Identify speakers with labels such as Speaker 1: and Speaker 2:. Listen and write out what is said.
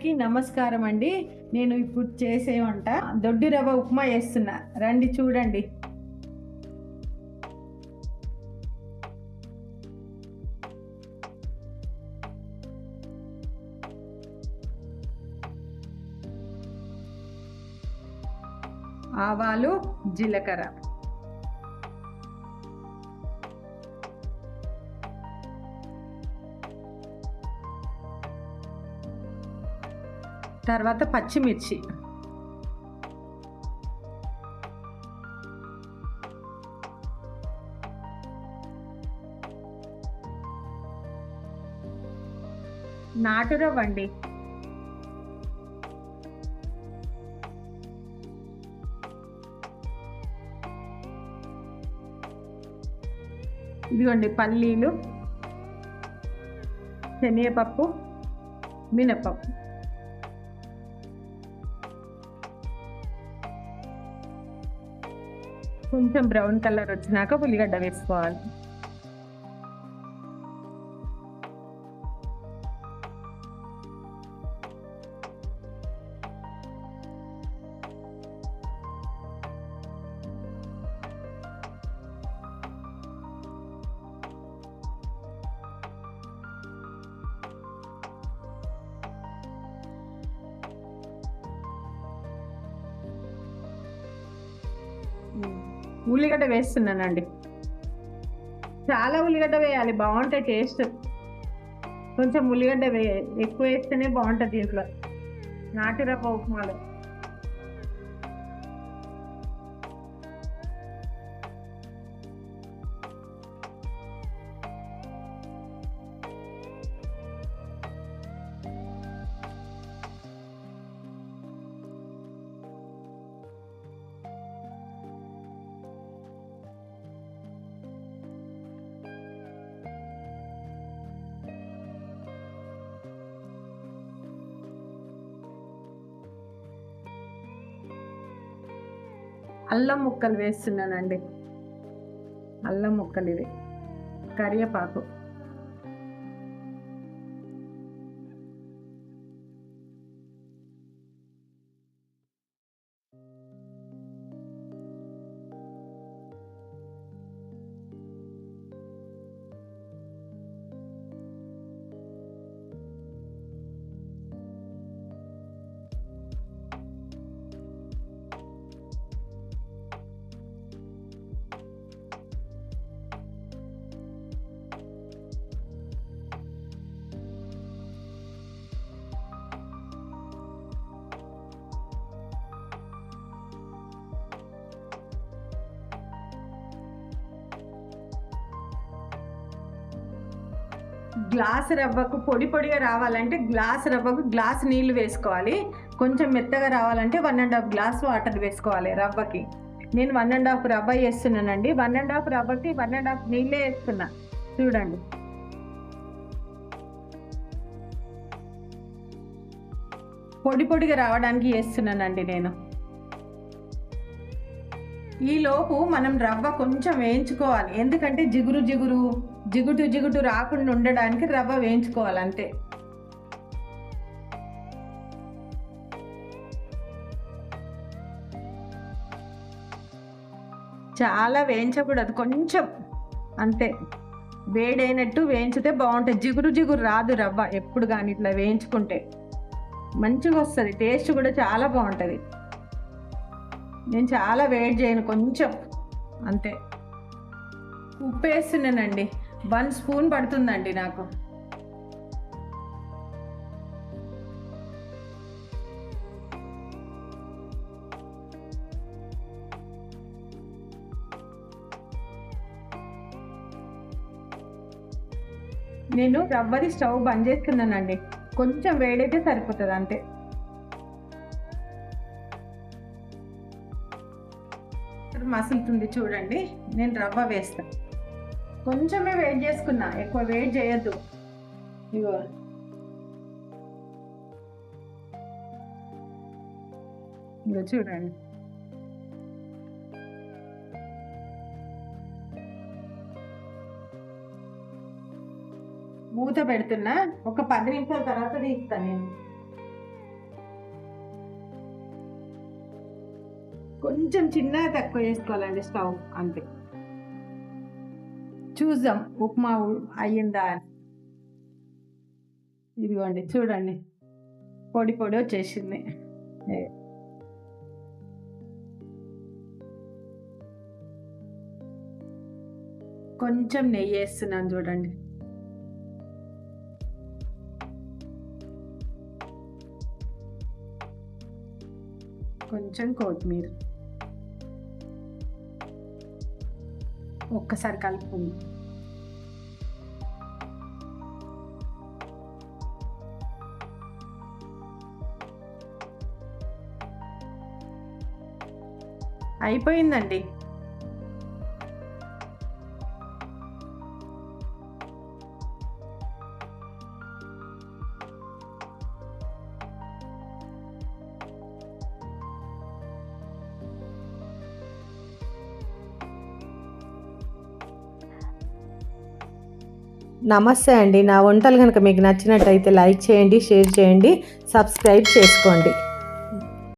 Speaker 1: అందరికీ నమస్కారం అండి. నేను ఇప్పుడు చేసే వంట దొడ్డి రవ్వ ఉప్మా చేస్తున్నా. రండి చూడండి. ఆవాలు, జీలకర్ర, తర్వాత పచ్చిమిర్చి, నాటు రవ్వ అండి, ఇదిగోండి పల్లీలు, శనగపప్పు, మినపప్పు. కొంచెం బ్రౌన్ కలర్ వచ్చినాక ఉల్లిగడ్డ వేసుకోవాలి. ఉల్లిగడ్డ వేస్తున్నానండి. చాలా ఉల్లిగడ్డ వేయాలి, బాగుంటాయి టేస్ట్. కొంచెం ఉల్లిగడ్డ ఎక్కువ వేస్తేనే బాగుంటుంది దీంట్లో నాటు రవ్వ ఉప్మాలో. అల్లం ముక్కలు వేస్తున్నానండి. అల్లం ముక్కలు ఇవి, కరివేపాకు, గ్లాసు రవ్వకు పొడి పొడిగా రావాలంటే గ్లాసు రవ్వకు గ్లాసు నీళ్లు వేసుకోవాలి. కొంచెం మెత్తగా రావాలంటే 1.5 గ్లాస్ వాటర్ వేసుకోవాలి రవ్వకి. నేను 1.5 రవ్వ వేస్తున్నానండి. 1.5 రవ్వకి 1.5 నీళ్ళే వేస్తున్నా. చూడండి, పొడి పొడిగా రావడానికి వేస్తున్నానండి నేను. ఈలోపు మనం రవ్వ కొంచెం వేయించుకోవాలి, ఎందుకంటే జిగుటు రాకుండా ఉండడానికి రవ్వ వేయించుకోవాలి అంతే. చాలా వేయించకూడదు, కొంచెం అంతే. వేడైనట్టు వేయించితే బాగుంటుంది. జిగురు రాదు రవ్వ ఎప్పుడు కానీ ఇట్లా వేయించుకుంటే మంచిగా వస్తుంది. టేస్ట్ కూడా చాలా బాగుంటుంది. నేను చాలా వేడి చేయను, కొంచెం అంతే. ఉప్పు వేస్తున్నానండి, 1 స్పూన్ పడుతుందండి నాకు. నేను రవ్వది స్టవ్ బంద్ చేస్తున్నానండి. కొంచెం వేడైతే సరిపోతుంది అంతే. మసులుతుంది చూడండి. నేను రవ్వ వేస్తాను. కొంచెమే వేడి చేసుకున్నా, ఎక్కువ వేడి చేయొద్దు. ఇగో చూడండి. మూత పెడుతున్నా, ఒక 10 నిమిషాల తర్వాత తీస్తాను నేను. కొంచెం చిన్నగా తక్కువ చేసుకోవాలండి స్టవ్, అంతే. చూద్దాం ఉప్మా అయ్యిందా అని. ఇదిగోండి చూడండి, పొడి పొడి వచ్చేసింది. కొంచెం నెయ్యి వేస్తున్నాను చూడండి. కొంచెం కొత్తిమీర, ఒక్కసారి కలుపుకుంది. అయిపోయిందండి.
Speaker 2: నమస్తే అండి. నా వంటలు కనుక మీకు నచ్చినట్టయితే లైక్ చేయండి, షేర్ చేయండి, సబ్స్క్రైబ్ చేసుకోండి.